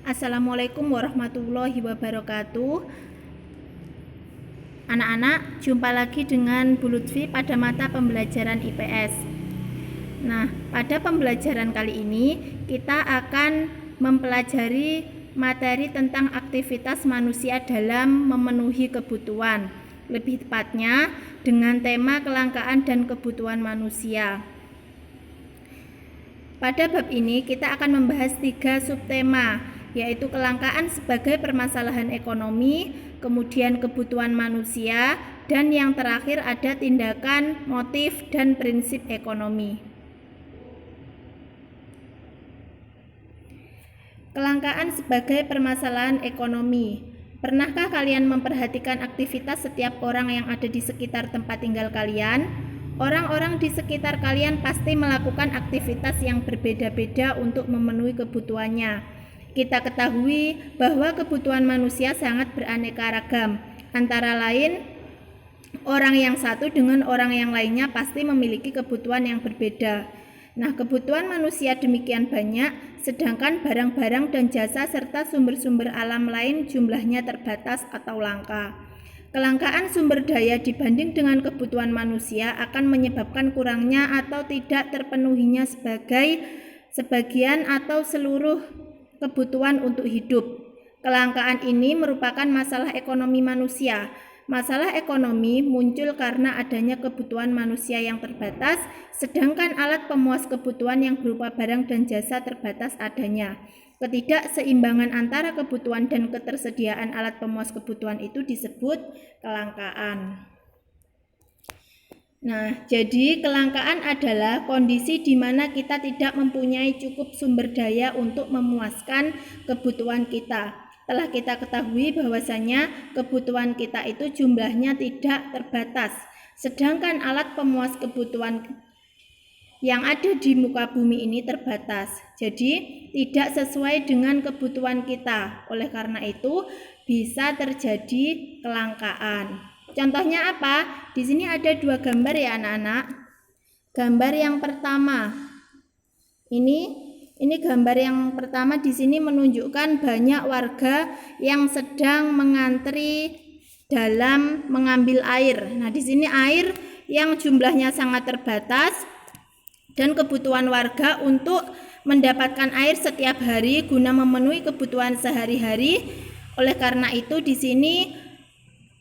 Assalamualaikum warahmatullahi wabarakatuh. Anak-anak, jumpa lagi dengan Bu Lutfi pada mata pembelajaran IPS. Nah, pada pembelajaran kali ini kita akan mempelajari materi tentang aktivitas manusia dalam memenuhi kebutuhan. Lebih tepatnya dengan tema kelangkaan dan kebutuhan manusia. Pada bab ini kita akan membahas 3 subtema, yaitu kelangkaan sebagai permasalahan ekonomi, kemudian kebutuhan manusia, dan yang terakhir ada tindakan, motif, dan prinsip ekonomi. Kelangkaan sebagai permasalahan ekonomi. Pernahkah kalian memperhatikan aktivitas setiap orang yang ada di sekitar tempat tinggal kalian? Orang-orang di sekitar kalian pasti melakukan aktivitas yang berbeda-beda untuk memenuhi kebutuhannya. Kita ketahui bahwa kebutuhan manusia sangat beraneka ragam. Antara lain, orang yang satu dengan orang yang lainnya pasti memiliki kebutuhan yang berbeda. Nah, kebutuhan manusia demikian banyak, sedangkan barang-barang dan jasa serta sumber-sumber alam lain jumlahnya terbatas atau langka. Kelangkaan sumber daya dibanding dengan kebutuhan manusia akan menyebabkan kurangnya atau tidak terpenuhinya sebagian atau seluruh kebutuhan untuk hidup. Kelangkaan ini merupakan masalah ekonomi manusia. Masalah ekonomi muncul karena adanya kebutuhan manusia yang terbatas, sedangkan alat pemuas kebutuhan yang berupa barang dan jasa terbatas adanya. Ketidakseimbangan antara kebutuhan dan ketersediaan alat pemuas kebutuhan itu disebut kelangkaan. Nah, jadi kelangkaan adalah kondisi di mana kita tidak mempunyai cukup sumber daya untuk memuaskan kebutuhan kita. Telah kita ketahui bahwasanya kebutuhan kita itu jumlahnya tidak terbatas, sedangkan alat pemuas kebutuhan yang ada di muka bumi ini terbatas. Jadi tidak sesuai dengan kebutuhan kita. Oleh karena itu bisa terjadi kelangkaan. Contohnya apa? Di sini ada 2 gambar ya anak-anak. Gambar yang pertama. Ini gambar yang pertama di sini menunjukkan banyak warga yang sedang mengantri dalam mengambil air. Nah, di sini air yang jumlahnya sangat terbatas dan kebutuhan warga untuk mendapatkan air setiap hari guna memenuhi kebutuhan sehari-hari. Oleh karena itu di sini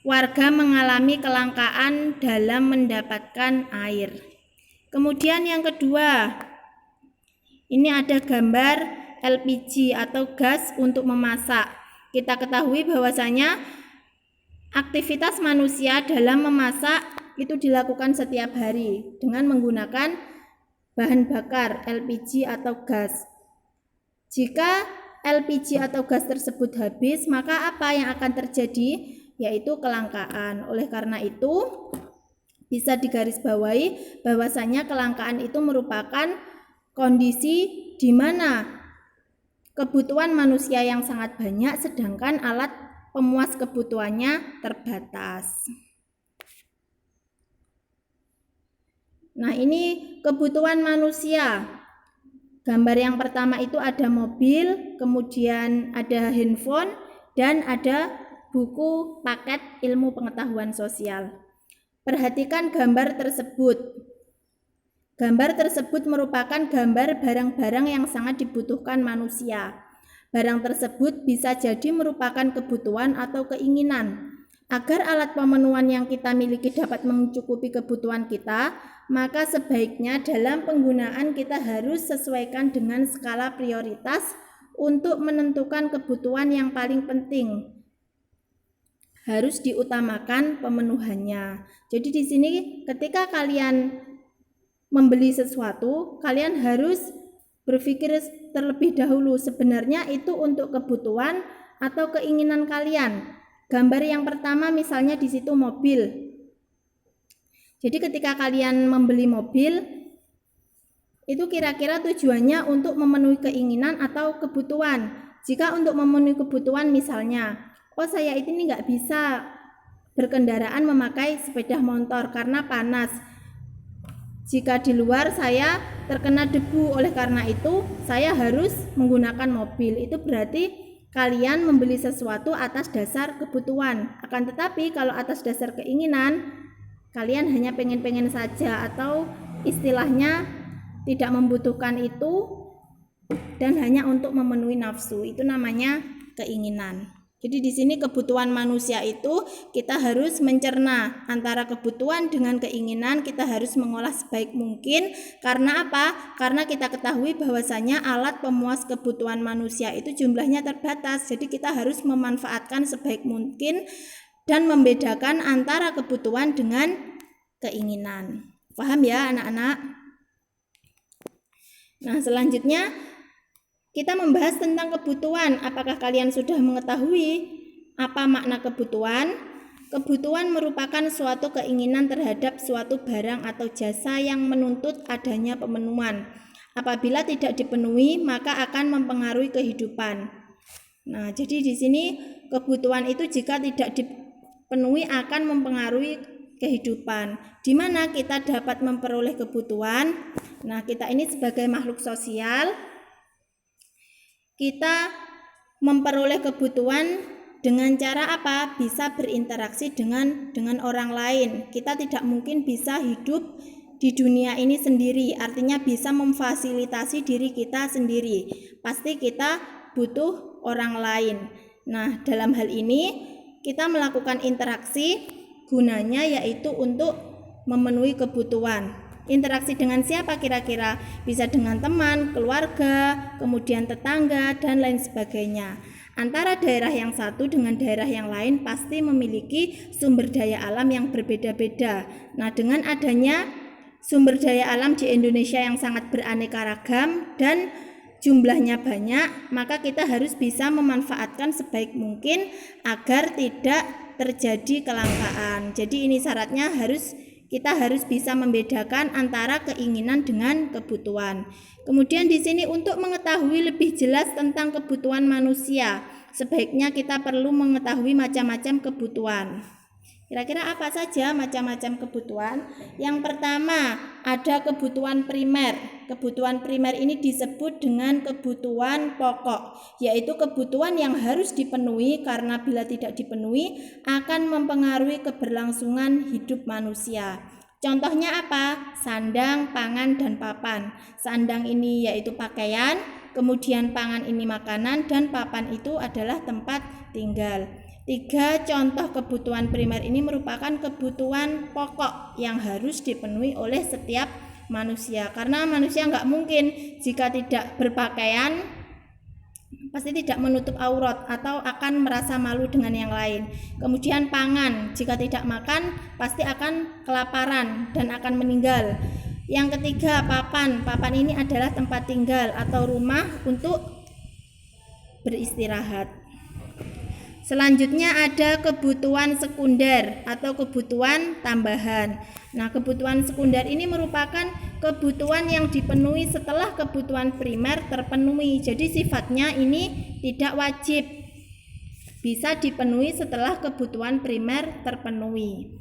warga mengalami kelangkaan dalam mendapatkan air. Kemudian yang kedua, ini ada gambar LPG atau gas untuk memasak. Kita ketahui bahwasanya aktivitas manusia dalam memasak itu dilakukan setiap hari dengan menggunakan bahan bakar LPG atau gas. Jika LPG atau gas tersebut habis, maka apa yang akan terjadi? Yaitu kelangkaan. Oleh karena itu, bisa digarisbawahi bahwasanya kelangkaan itu merupakan kondisi di mana kebutuhan manusia yang sangat banyak, sedangkan alat pemuas kebutuhannya terbatas. Nah, ini kebutuhan manusia. Gambar yang pertama itu ada mobil, kemudian ada handphone, dan ada buku paket ilmu pengetahuan sosial. Perhatikan gambar tersebut. Gambar tersebut merupakan gambar barang-barang yang sangat dibutuhkan manusia. Barang tersebut bisa jadi merupakan kebutuhan atau keinginan. Agar alat pemenuhan yang kita miliki dapat mencukupi kebutuhan kita, maka sebaiknya dalam penggunaan kita harus sesuaikan dengan skala prioritas untuk menentukan kebutuhan yang paling penting. Harus diutamakan pemenuhannya. Jadi di sini ketika kalian membeli sesuatu, kalian harus berpikir terlebih dahulu sebenarnya itu untuk kebutuhan atau keinginan kalian. Gambar yang pertama misalnya di situ mobil. Jadi ketika kalian membeli mobil, itu kira-kira tujuannya untuk memenuhi keinginan atau kebutuhan. Jika untuk memenuhi kebutuhan misalnya, saya ini nggak bisa berkendaraan memakai sepeda motor karena panas. Jika di luar saya terkena debu, oleh karena itu saya harus menggunakan mobil. Itu berarti kalian membeli sesuatu atas dasar kebutuhan. Akan tetapi kalau atas dasar keinginan, kalian hanya pengen-pengen saja atau istilahnya tidak membutuhkan itu dan hanya untuk memenuhi nafsu. Itu namanya keinginan. Jadi di sini kebutuhan manusia itu kita harus mencerna antara kebutuhan dengan keinginan, kita harus mengolah sebaik mungkin. Karena apa? Karena kita ketahui bahwasanya alat pemuas kebutuhan manusia itu jumlahnya terbatas. Jadi kita harus memanfaatkan sebaik mungkin dan membedakan antara kebutuhan dengan keinginan. Paham ya anak-anak? Nah, selanjutnya kita membahas tentang kebutuhan. Apakah kalian sudah mengetahui apa makna kebutuhan? Kebutuhan merupakan suatu keinginan terhadap suatu barang atau jasa yang menuntut adanya pemenuhan. Apabila tidak dipenuhi, maka akan mempengaruhi kehidupan. Nah, jadi di sini kebutuhan itu jika tidak dipenuhi akan mempengaruhi kehidupan. Di mana kita dapat memperoleh kebutuhan? Nah, kita ini sebagai makhluk sosial, kita memperoleh kebutuhan dengan cara apa? Bisa berinteraksi dengan orang lain. Kita tidak mungkin bisa hidup di dunia ini sendiri, artinya bisa memfasilitasi diri kita sendiri. Pasti kita butuh orang lain. Nah, dalam hal ini kita melakukan interaksi, gunanya yaitu untuk memenuhi kebutuhan. Interaksi dengan siapa kira-kira? Bisa dengan teman, keluarga, kemudian tetangga, dan lain sebagainya. Antara daerah yang satu dengan daerah yang lain pasti memiliki sumber daya alam yang berbeda-beda. Nah, dengan adanya sumber daya alam di Indonesia yang sangat beraneka ragam dan jumlahnya banyak, maka kita harus bisa memanfaatkan sebaik mungkin agar tidak terjadi kelangkaan. Jadi ini syaratnya kita harus bisa membedakan antara keinginan dengan kebutuhan. Kemudian di sini untuk mengetahui lebih jelas tentang kebutuhan manusia, sebaiknya kita perlu mengetahui macam-macam kebutuhan. Kira-kira apa saja macam-macam kebutuhan? Yang pertama, ada kebutuhan primer. Kebutuhan primer ini disebut dengan kebutuhan pokok, yaitu kebutuhan yang harus dipenuhi karena bila tidak dipenuhi akan mempengaruhi keberlangsungan hidup manusia. Contohnya apa? Sandang, pangan, dan papan. Sandang ini yaitu pakaian, kemudian pangan ini makanan, dan papan itu adalah tempat tinggal. 3 contoh kebutuhan primer ini merupakan kebutuhan pokok yang harus dipenuhi oleh setiap manusia. Karena manusia nggak mungkin jika tidak berpakaian pasti tidak menutup aurat atau akan merasa malu dengan yang lain. Kemudian pangan, jika tidak makan pasti akan kelaparan dan akan meninggal. Yang ketiga, papan. Papan ini adalah tempat tinggal atau rumah untuk beristirahat. Selanjutnya ada kebutuhan sekunder atau kebutuhan tambahan. Nah, kebutuhan sekunder ini merupakan kebutuhan yang dipenuhi setelah kebutuhan primer terpenuhi. Jadi sifatnya ini tidak wajib, bisa dipenuhi setelah kebutuhan primer terpenuhi.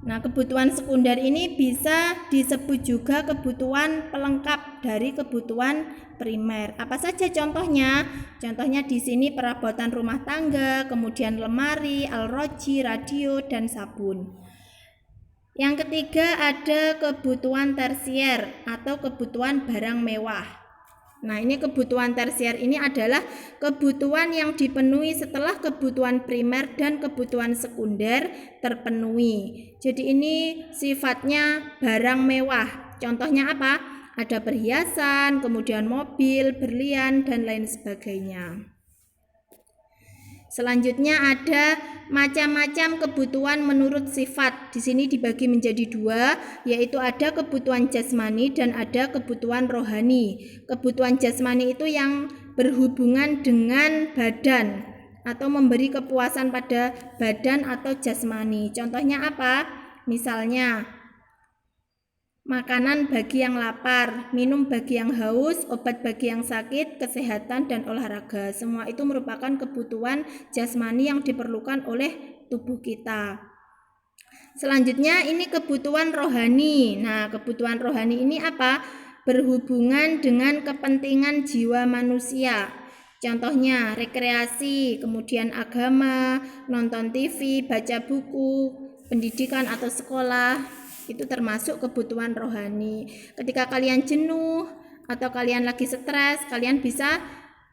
Nah, kebutuhan sekunder ini bisa disebut juga kebutuhan pelengkap dari kebutuhan primer. Apa saja contohnya? Contohnya di sini perabotan rumah tangga, kemudian lemari, alroji, radio, dan sabun. Yang ketiga ada kebutuhan tersier atau kebutuhan barang mewah. Nah, ini kebutuhan tersier ini adalah kebutuhan yang dipenuhi setelah kebutuhan primer dan kebutuhan sekunder terpenuhi. Jadi ini sifatnya barang mewah. Contohnya apa? Ada perhiasan, kemudian mobil, berlian, dan lain sebagainya. Selanjutnya ada macam-macam kebutuhan menurut sifat. Di sini dibagi menjadi 2, yaitu ada kebutuhan jasmani dan ada kebutuhan rohani. Kebutuhan jasmani itu yang berhubungan dengan badan atau memberi kepuasan pada badan atau jasmani. Contohnya apa? Misalnya makanan bagi yang lapar, minum bagi yang haus, obat bagi yang sakit, kesehatan, dan olahraga. Semua itu merupakan kebutuhan jasmani yang diperlukan oleh tubuh kita. Selanjutnya ini kebutuhan rohani. Nah, kebutuhan rohani ini apa? Berhubungan dengan kepentingan jiwa manusia. Contohnya rekreasi, kemudian agama, nonton TV, baca buku, pendidikan atau sekolah, itu termasuk kebutuhan rohani. Ketika kalian jenuh atau kalian lagi stres, kalian bisa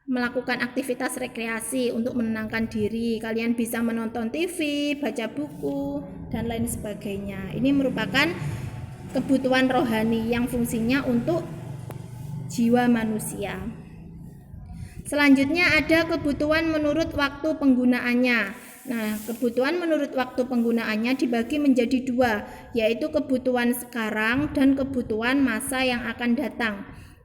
melakukan aktivitas rekreasi untuk menenangkan diri. Kalian bisa menonton TV, baca buku, dan lain sebagainya. Ini merupakan kebutuhan rohani yang fungsinya untuk jiwa manusia. Selanjutnya ada kebutuhan menurut waktu penggunaannya. Nah, kebutuhan menurut waktu penggunaannya dibagi menjadi dua, yaitu kebutuhan sekarang dan kebutuhan masa yang akan datang.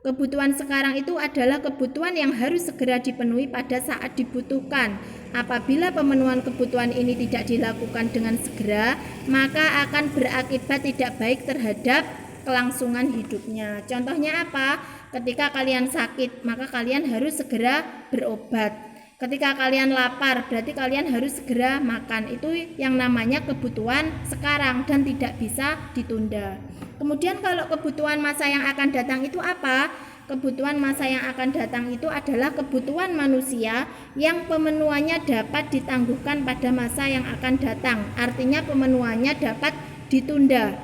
Kebutuhan sekarang itu adalah kebutuhan yang harus segera dipenuhi pada saat dibutuhkan. Apabila pemenuhan kebutuhan ini tidak dilakukan dengan segera, maka akan berakibat tidak baik terhadap kelangsungan hidupnya. Contohnya apa? Ketika kalian sakit, maka kalian harus segera berobat. Ketika kalian lapar, berarti kalian harus segera makan. Itu yang namanya kebutuhan sekarang dan tidak bisa ditunda. Kemudian kalau kebutuhan masa yang akan datang itu apa? Kebutuhan masa yang akan datang itu adalah kebutuhan manusia yang pemenuhannya dapat ditangguhkan pada masa yang akan datang. Artinya pemenuhannya dapat ditunda.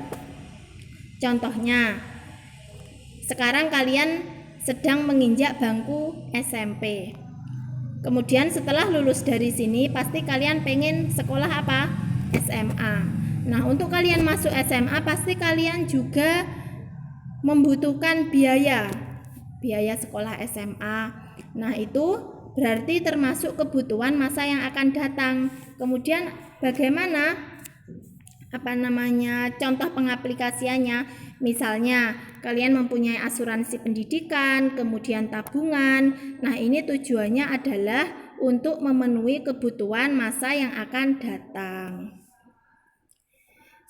Contohnya, sekarang kalian sedang menginjak bangku SMP. Kemudian setelah lulus dari sini, pasti kalian pengen sekolah apa? SMA. Nah, untuk kalian masuk SMA, pasti kalian juga membutuhkan biaya sekolah SMA. Nah, itu berarti termasuk kebutuhan masa yang akan datang. Kemudian bagaimana contoh pengaplikasiannya? Misalnya kalian mempunyai asuransi pendidikan, kemudian tabungan. Nah, ini tujuannya adalah untuk memenuhi kebutuhan masa yang akan datang.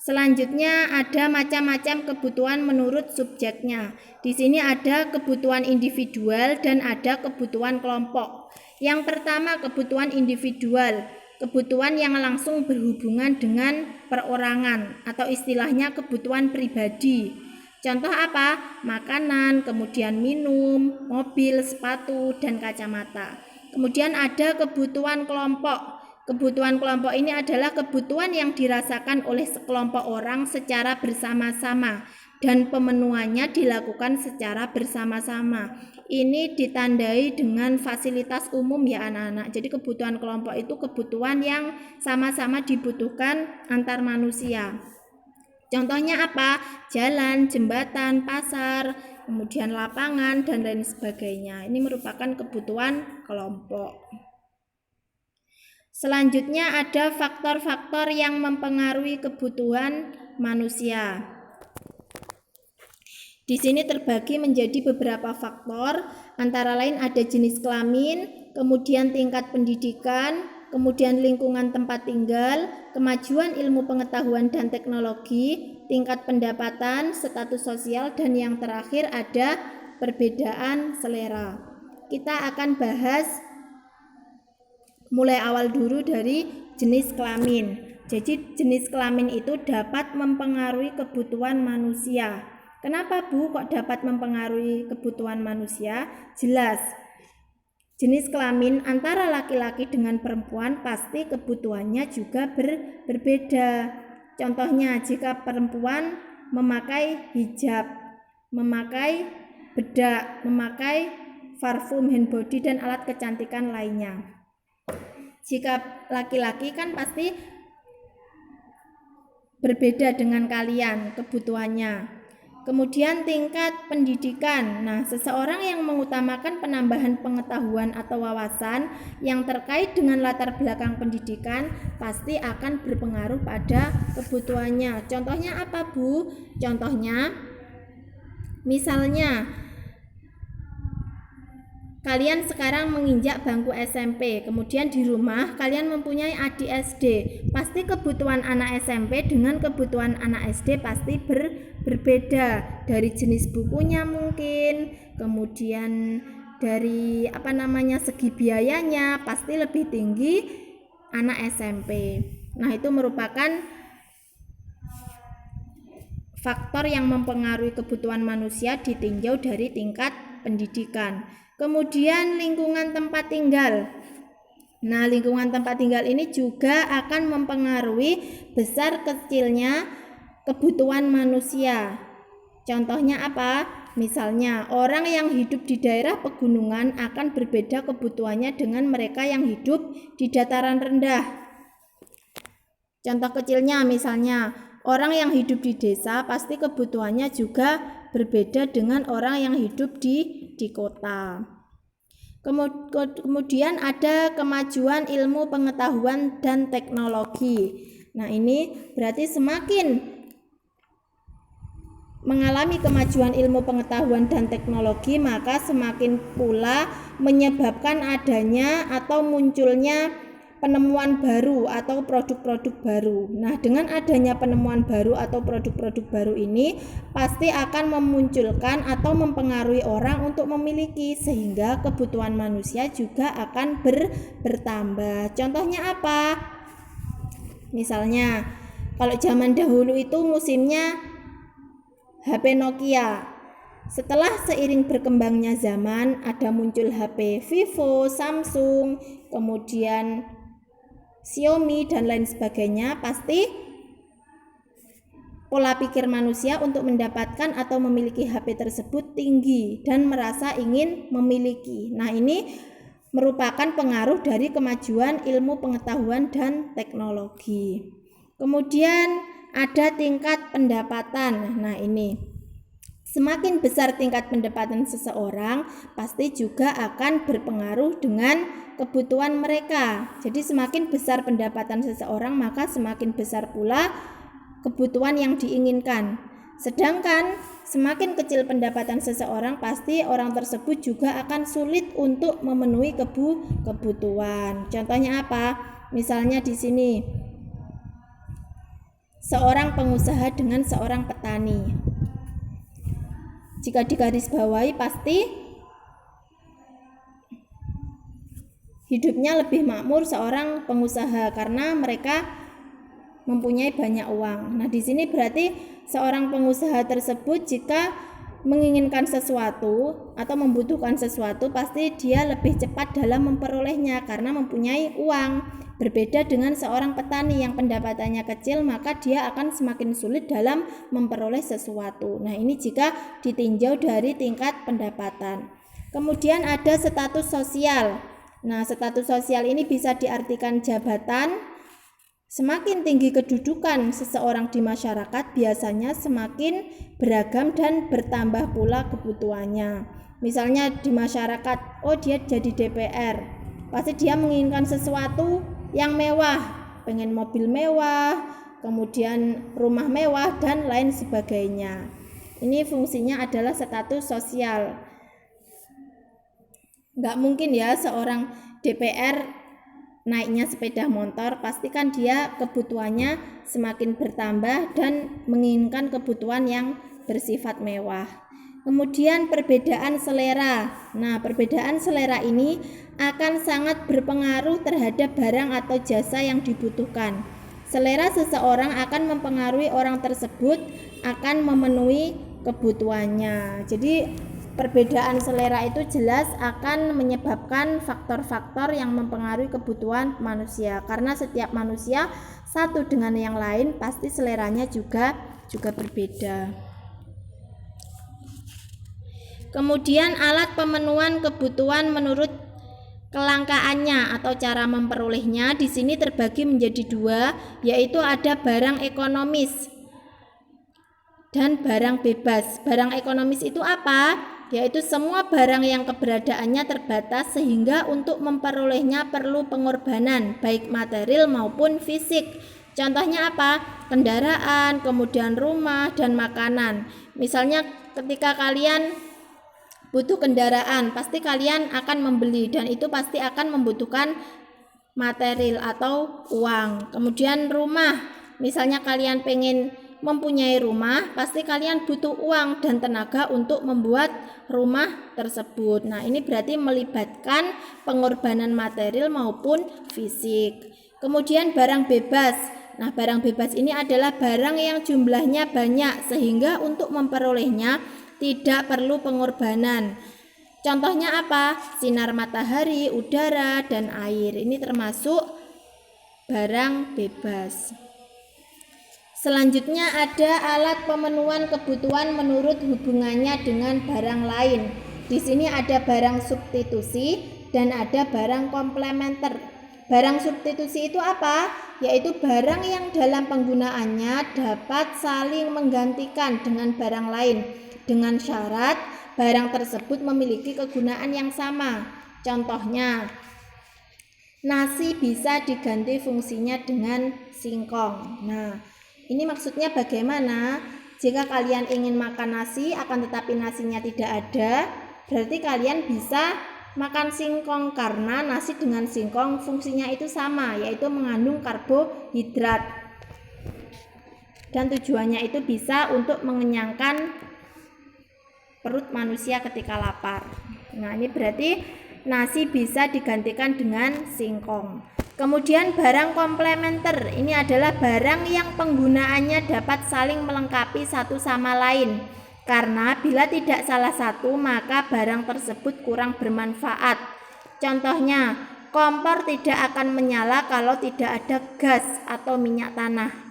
Selanjutnya ada macam-macam kebutuhan menurut subjeknya. Di sini ada kebutuhan individual dan ada kebutuhan kelompok. Yang pertama, kebutuhan individual. Kebutuhan yang langsung berhubungan dengan perorangan atau istilahnya kebutuhan pribadi. Contoh apa? Makanan, kemudian minum, mobil, sepatu, dan kacamata. Kemudian ada kebutuhan kelompok. Kebutuhan kelompok ini adalah kebutuhan yang dirasakan oleh sekelompok orang secara bersama-sama dan pemenuhannya dilakukan secara bersama-sama. Ini ditandai dengan fasilitas umum ya anak-anak. Jadi kebutuhan kelompok itu kebutuhan yang sama-sama dibutuhkan antar manusia. Contohnya apa? Jalan, jembatan, pasar, kemudian lapangan, dan lain sebagainya. Ini merupakan kebutuhan kelompok. Selanjutnya ada faktor-faktor yang mempengaruhi kebutuhan manusia. Di sini terbagi menjadi beberapa faktor, antara lain ada jenis kelamin, kemudian tingkat pendidikan, kemudian lingkungan tempat tinggal, kemajuan ilmu pengetahuan dan teknologi, tingkat pendapatan, status sosial, dan yang terakhir ada perbedaan selera. Kita akan bahas mulai awal dulu dari jenis kelamin. Jadi jenis kelamin itu dapat mempengaruhi kebutuhan manusia. Kenapa Bu kok dapat mempengaruhi kebutuhan manusia? Jelas. Jenis kelamin antara laki-laki dengan perempuan pasti kebutuhannya juga berbeda. Contohnya jika perempuan memakai hijab, memakai bedak, memakai parfum, hand body, dan alat kecantikan lainnya. Jika laki-laki kan pasti berbeda dengan kalian kebutuhannya. Kemudian tingkat pendidikan. Nah, seseorang yang mengutamakan penambahan pengetahuan atau wawasan yang terkait dengan latar belakang pendidikan pasti akan berpengaruh pada kebutuhannya. Contohnya apa, Bu? Contohnya misalnya kalian sekarang menginjak bangku SMP, kemudian di rumah kalian mempunyai adik SD. Pasti kebutuhan anak SMP dengan kebutuhan anak SD pasti berbeda. Dari jenis bukunya mungkin, kemudian dari segi biayanya pasti lebih tinggi anak SMP. Nah, itu merupakan faktor yang mempengaruhi kebutuhan manusia ditinjau dari tingkat pendidikan. Kemudian lingkungan tempat tinggal. Nah, lingkungan tempat tinggal ini juga akan mempengaruhi besar kecilnya kebutuhan manusia. Contohnya apa? Misalnya, orang yang hidup di daerah pegunungan akan berbeda kebutuhannya dengan mereka yang hidup di dataran rendah. Contoh kecilnya misalnya, orang yang hidup di desa pasti kebutuhannya juga berbeda dengan orang yang hidup di kota. Kemudian ada kemajuan ilmu pengetahuan dan teknologi. Nah, ini berarti semakin mengalami kemajuan ilmu pengetahuan dan teknologi, maka semakin pula menyebabkan adanya atau munculnya penemuan baru atau produk-produk baru. Nah, dengan adanya penemuan baru atau produk-produk baru ini pasti akan memunculkan atau mempengaruhi orang untuk memiliki, sehingga kebutuhan manusia juga akan bertambah. Contohnya apa? Misalnya, kalau zaman dahulu itu musimnya HP Nokia. Setelah seiring berkembangnya zaman, ada muncul HP Vivo, Samsung, kemudian Xiaomi dan lain sebagainya. Pasti pola pikir manusia untuk mendapatkan atau memiliki HP tersebut tinggi dan merasa ingin memiliki. Nah, ini merupakan pengaruh dari kemajuan ilmu pengetahuan dan teknologi. Kemudian ada tingkat pendapatan. Nah, ini semakin besar tingkat pendapatan seseorang, pasti juga akan berpengaruh dengan kebutuhan mereka. Jadi semakin besar pendapatan seseorang, maka semakin besar pula kebutuhan yang diinginkan. Sedangkan semakin kecil pendapatan seseorang, pasti orang tersebut juga akan sulit untuk memenuhi kebutuhan. Contohnya apa? Misalnya di sini, seorang pengusaha dengan seorang petani. Jika digarisbawahi, pasti hidupnya lebih makmur seorang pengusaha karena mereka mempunyai banyak uang. Nah, di sini berarti seorang pengusaha tersebut jika menginginkan sesuatu atau membutuhkan sesuatu, pasti dia lebih cepat dalam memperolehnya karena mempunyai uang. Berbeda dengan seorang petani yang pendapatannya kecil, maka dia akan semakin sulit dalam memperoleh sesuatu. Nah, ini jika ditinjau dari tingkat pendapatan. Kemudian ada status sosial. Nah, status sosial ini bisa diartikan jabatan. Semakin tinggi kedudukan seseorang di masyarakat, biasanya semakin beragam dan bertambah pula kebutuhannya. Misalnya di masyarakat, oh dia jadi DPR, pasti dia menginginkan sesuatu yang mewah, pengen mobil mewah, kemudian rumah mewah dan lain sebagainya. Ini fungsinya adalah status sosial. Nggak mungkin ya seorang DPR naiknya sepeda motor, pastikan dia kebutuhannya semakin bertambah dan menginginkan kebutuhan yang bersifat mewah. Kemudian perbedaan selera. Nah, perbedaan selera ini akan sangat berpengaruh terhadap barang atau jasa yang dibutuhkan. Selera seseorang akan mempengaruhi orang tersebut akan memenuhi kebutuhannya. Jadi perbedaan selera itu jelas akan menyebabkan faktor-faktor yang mempengaruhi kebutuhan manusia, karena setiap manusia satu dengan yang lain pasti seleranya juga berbeda. Kemudian alat pemenuhan kebutuhan menurut kelangkaannya atau cara memperolehnya di sini terbagi menjadi dua, yaitu ada barang ekonomis dan barang bebas. Barang ekonomis itu apa? Yaitu semua barang yang keberadaannya terbatas sehingga untuk memperolehnya perlu pengorbanan baik material maupun fisik. Contohnya apa? Kendaraan, kemudian rumah dan makanan. Misalnya ketika kalian butuh kendaraan, pasti kalian akan membeli dan itu pasti akan membutuhkan material atau uang. Kemudian rumah, misalnya kalian pengen mempunyai rumah, pasti kalian butuh uang dan tenaga untuk membuat rumah tersebut. Nah, ini berarti melibatkan pengorbanan material maupun fisik. Kemudian barang bebas. Nah, barang bebas ini adalah barang yang jumlahnya banyak sehingga untuk memperolehnya tidak perlu pengorbanan. Contohnya apa? Sinar matahari, udara, dan air. Ini termasuk barang bebas. Selanjutnya ada alat pemenuhan kebutuhan menurut hubungannya dengan barang lain. Di sini ada barang substitusi dan ada barang komplementer. Barang substitusi itu apa? Yaitu barang yang dalam penggunaannya dapat saling menggantikan dengan barang lain dengan syarat barang tersebut memiliki kegunaan yang sama. Contohnya, nasi bisa diganti fungsinya dengan singkong. Nah, ini maksudnya bagaimana? Jika kalian ingin makan nasi akan tetapi nasinya tidak ada, berarti kalian bisa makan singkong karena nasi dengan singkong fungsinya itu sama, yaitu mengandung karbohidrat. Dan tujuannya itu bisa untuk mengenyangkan perut manusia ketika lapar. Nah, ini berarti nasi bisa digantikan dengan singkong. Kemudian barang komplementer, ini adalah barang yang penggunaannya dapat saling melengkapi satu sama lain. Karena bila tidak salah satu, maka barang tersebut kurang bermanfaat. Contohnya, kompor tidak akan menyala kalau tidak ada gas atau minyak tanah.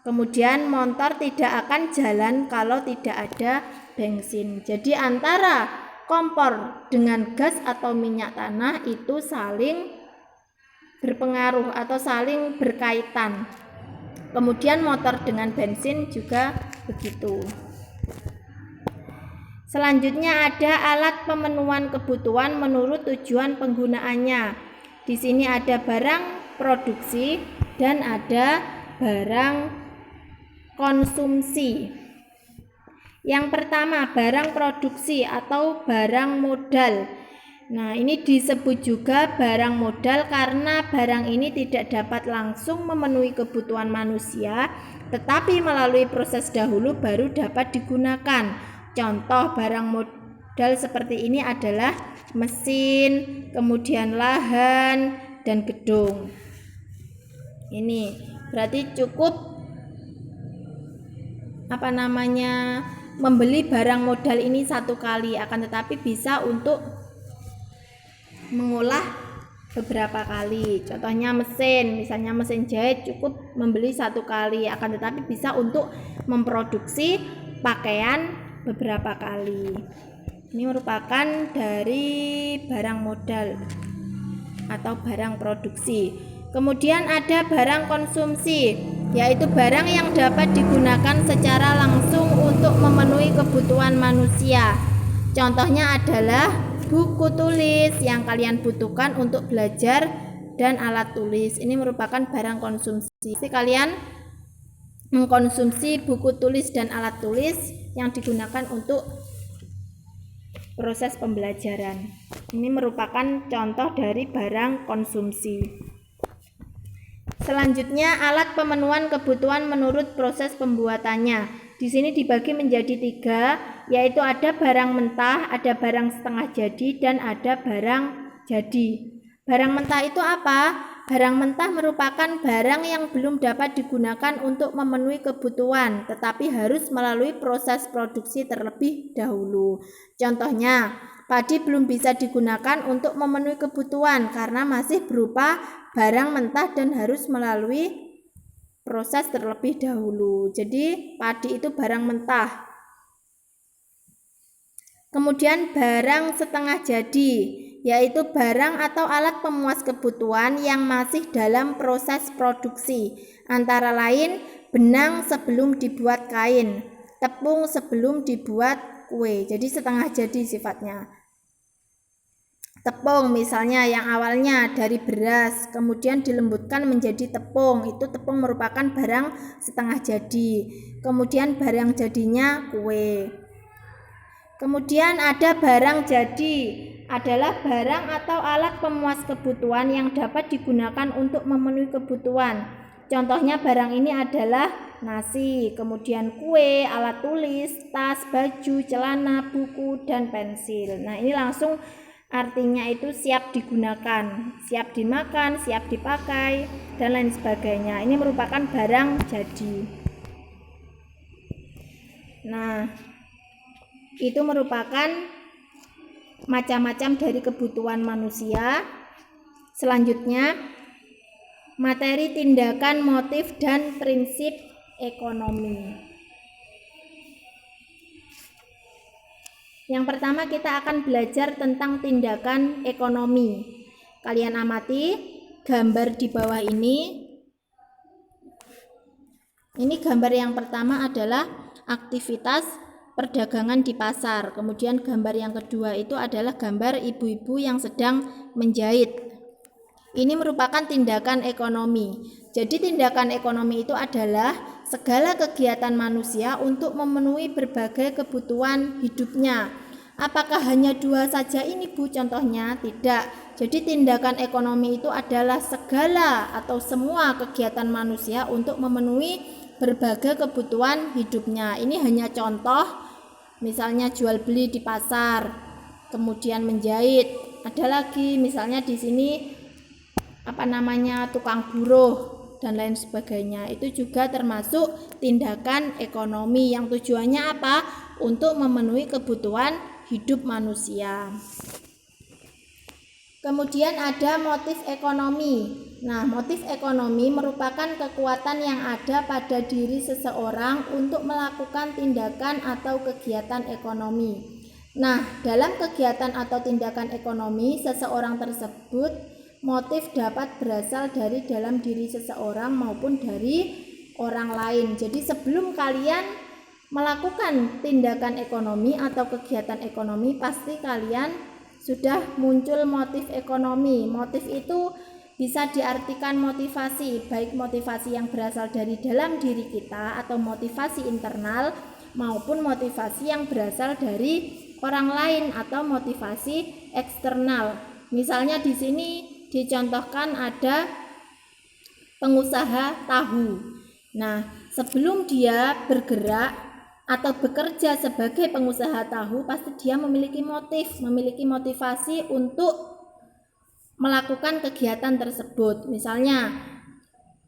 Kemudian motor tidak akan jalan kalau tidak ada bensin. Jadi antara kompor dengan gas atau minyak tanah itu saling berpengaruh atau saling berkaitan. Kemudian motor dengan bensin juga begitu. Selanjutnya ada alat pemenuhan kebutuhan menurut tujuan penggunaannya. Di sini ada barang produksi dan ada barang konsumsi. Yang pertama, barang produksi atau barang modal. Nah, ini disebut juga barang modal karena barang ini tidak dapat langsung memenuhi kebutuhan manusia, tetapi melalui proses dahulu baru dapat digunakan. Contoh barang modal seperti ini adalah mesin, kemudian lahan, dan gedung. Ini berarti cukup membeli barang modal ini satu kali, akan tetapi bisa untuk mengolah beberapa kali. Contohnya mesin, misalnya mesin jahit cukup membeli satu kali, akan tetapi bisa untuk memproduksi pakaian beberapa kali. Ini merupakan dari barang modal atau barang produksi. Kemudian ada barang konsumsi, yaitu barang yang dapat digunakan secara langsung untuk memenuhi kebutuhan manusia. Contohnya adalah buku tulis yang kalian butuhkan untuk belajar dan alat tulis. Ini merupakan barang konsumsi. Jadi kalian mengkonsumsi buku tulis dan alat tulis yang digunakan untuk proses pembelajaran. Ini merupakan contoh dari barang konsumsi. Selanjutnya alat pemenuhan kebutuhan menurut proses pembuatannya. Di sini dibagi menjadi 3, yaitu ada barang mentah, ada barang setengah jadi, dan ada barang jadi. Barang mentah itu apa? Barang mentah merupakan barang yang belum dapat digunakan untuk memenuhi kebutuhan, tetapi harus melalui proses produksi terlebih dahulu. Contohnya, padi belum bisa digunakan untuk memenuhi kebutuhan karena masih berupa barang mentah dan harus melalui proses terlebih dahulu. Jadi padi itu barang mentah. Kemudian barang setengah jadi, yaitu barang atau alat pemuas kebutuhan yang masih dalam proses produksi, antara lain benang sebelum dibuat kain, tepung sebelum dibuat kue. Jadi setengah jadi sifatnya. Tepung misalnya yang awalnya dari beras kemudian dilembutkan menjadi tepung, itu tepung merupakan barang setengah jadi. Kemudian barang jadinya kue. Kemudian ada barang jadi, adalah barang atau alat pemuas kebutuhan yang dapat digunakan untuk memenuhi kebutuhan. Contohnya barang ini adalah nasi, kemudian kue, alat tulis, tas, baju, celana, buku, dan pensil. Nah, ini langsung artinya itu siap digunakan, siap dimakan, siap dipakai, dan lain sebagainya. Ini merupakan barang jadi. Nah, itu merupakan macam-macam dari kebutuhan manusia. Selanjutnya, materi, tindakan, motif, dan prinsip ekonomi. Yang pertama kita akan belajar tentang tindakan ekonomi. Kalian amati gambar di bawah ini. Ini gambar yang pertama adalah aktivitas perdagangan di pasar. Kemudian gambar yang kedua itu adalah gambar ibu-ibu yang sedang menjahit. Ini merupakan tindakan ekonomi. Jadi tindakan ekonomi itu adalah segala kegiatan manusia untuk memenuhi berbagai kebutuhan hidupnya. Apakah hanya dua saja ini Bu contohnya? Tidak. Jadi tindakan ekonomi itu adalah segala atau semua kegiatan manusia untuk memenuhi berbagai kebutuhan hidupnya. Ini hanya contoh, misalnya jual beli di pasar, kemudian menjahit. Ada lagi misalnya di sini tukang buruh dan lain sebagainya. Itu juga termasuk tindakan ekonomi yang tujuannya apa? Untuk memenuhi kebutuhan hidup manusia. Kemudian ada motif ekonomi. Nah, motif ekonomi merupakan kekuatan yang ada pada diri seseorang untuk melakukan tindakan atau kegiatan ekonomi. Nah, dalam kegiatan atau tindakan ekonomi seseorang tersebut, motif dapat berasal dari dalam diri seseorang maupun dari orang lain. Jadi sebelum kalian melakukan tindakan ekonomi atau kegiatan ekonomi, pasti kalian sudah muncul motif ekonomi. Motif itu bisa diartikan motivasi, baik motivasi yang berasal dari dalam diri kita atau motivasi internal maupun motivasi yang berasal dari orang lain atau motivasi eksternal. Misalnya di sini dicontohkan ada pengusaha tahu. Nah, sebelum dia bergerak atau bekerja sebagai pengusaha tahu, pasti dia memiliki motivasi untuk melakukan kegiatan tersebut. Misalnya,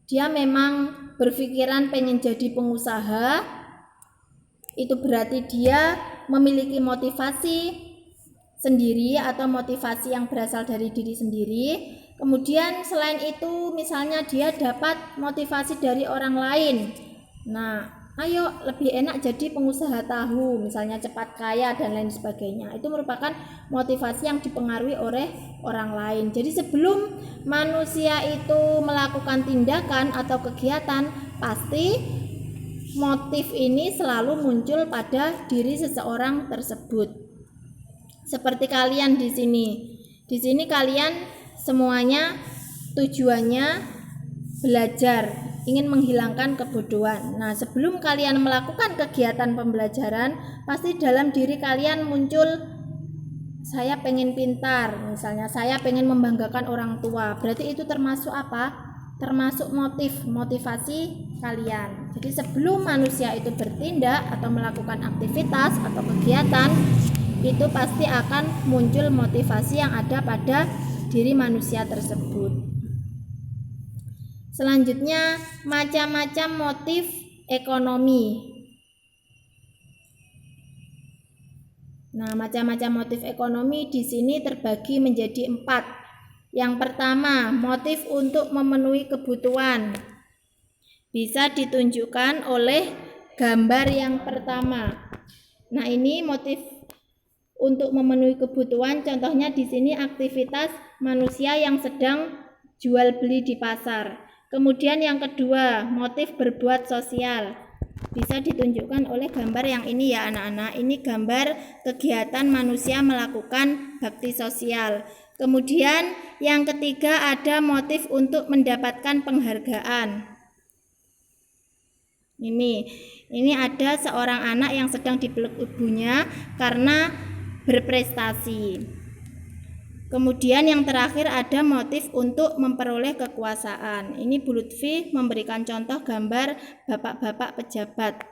dia memang berpikiran pengen jadi pengusaha, itu berarti dia memiliki motivasi sendiri atau motivasi yang berasal dari diri sendiri. Kemudian selain itu misalnya dia dapat motivasi dari orang lain. Nah, ayo lebih enak jadi pengusaha tahu, misalnya cepat kaya dan lain sebagainya. Itu merupakan motivasi yang dipengaruhi oleh orang lain. Jadi sebelum manusia itu melakukan tindakan atau kegiatan, pasti motif ini selalu muncul pada diri seseorang tersebut. Seperti kalian di sini. Di sini kalian semuanya tujuannya belajar, ingin menghilangkan kebodohan. Nah, sebelum kalian melakukan kegiatan pembelajaran, pasti dalam diri kalian muncul saya pengen pintar, misalnya saya pengen membanggakan orang tua. Berarti itu termasuk apa? Termasuk motivasi kalian. Jadi sebelum manusia itu bertindak atau melakukan aktivitas atau kegiatan, itu pasti akan muncul motivasi yang ada pada diri manusia tersebut. Selanjutnya, macam-macam motif ekonomi. Nah, macam-macam motif ekonomi di sini terbagi menjadi 4. Yang pertama, motif untuk memenuhi kebutuhan. Bisa ditunjukkan oleh gambar yang pertama. Nah, ini motif untuk memenuhi kebutuhan, contohnya di sini aktivitas manusia yang sedang jual beli di pasar. Kemudian yang kedua, motif berbuat sosial. Bisa ditunjukkan oleh gambar yang ini ya anak-anak. Ini gambar kegiatan manusia melakukan bakti sosial. Kemudian yang ketiga ada motif untuk mendapatkan penghargaan. Ini ada seorang anak yang sedang dipeluk ibunya karena berprestasi. Kemudian yang terakhir ada motif untuk memperoleh kekuasaan. Ini Bu Lutfi memberikan contoh gambar bapak-bapak pejabat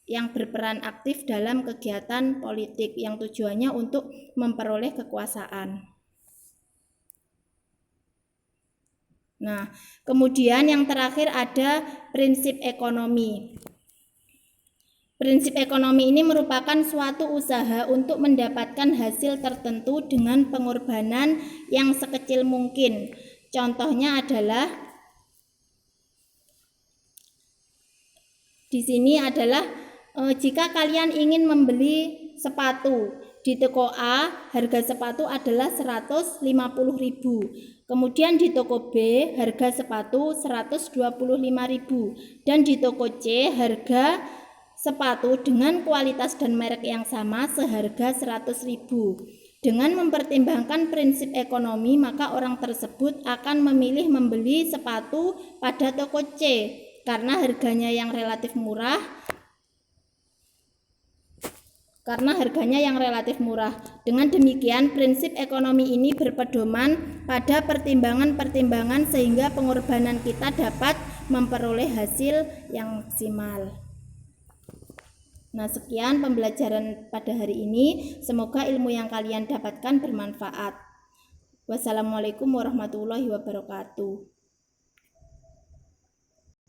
yang berperan aktif dalam kegiatan politik yang tujuannya untuk memperoleh kekuasaan. Nah, kemudian yang terakhir ada prinsip ekonomi. Prinsip ekonomi ini merupakan suatu usaha untuk mendapatkan hasil tertentu dengan pengorbanan yang sekecil mungkin. Contohnya adalah di sini adalah jika kalian ingin membeli sepatu di toko A, harga sepatu adalah 150.000. Kemudian di toko B, harga sepatu 125.000. Dan di toko C, harga sepatu dengan kualitas dan merek yang sama seharga 100.000. Dengan mempertimbangkan prinsip ekonomi, maka orang tersebut akan memilih membeli sepatu pada toko C karena harganya yang relatif murah. Dengan demikian, prinsip ekonomi ini berpedoman pada pertimbangan-pertimbangan sehingga pengorbanan kita dapat memperoleh hasil yang maksimal. Nah, sekian pembelajaran pada hari ini. Semoga ilmu yang kalian dapatkan bermanfaat. Wassalamualaikum warahmatullahi wabarakatuh.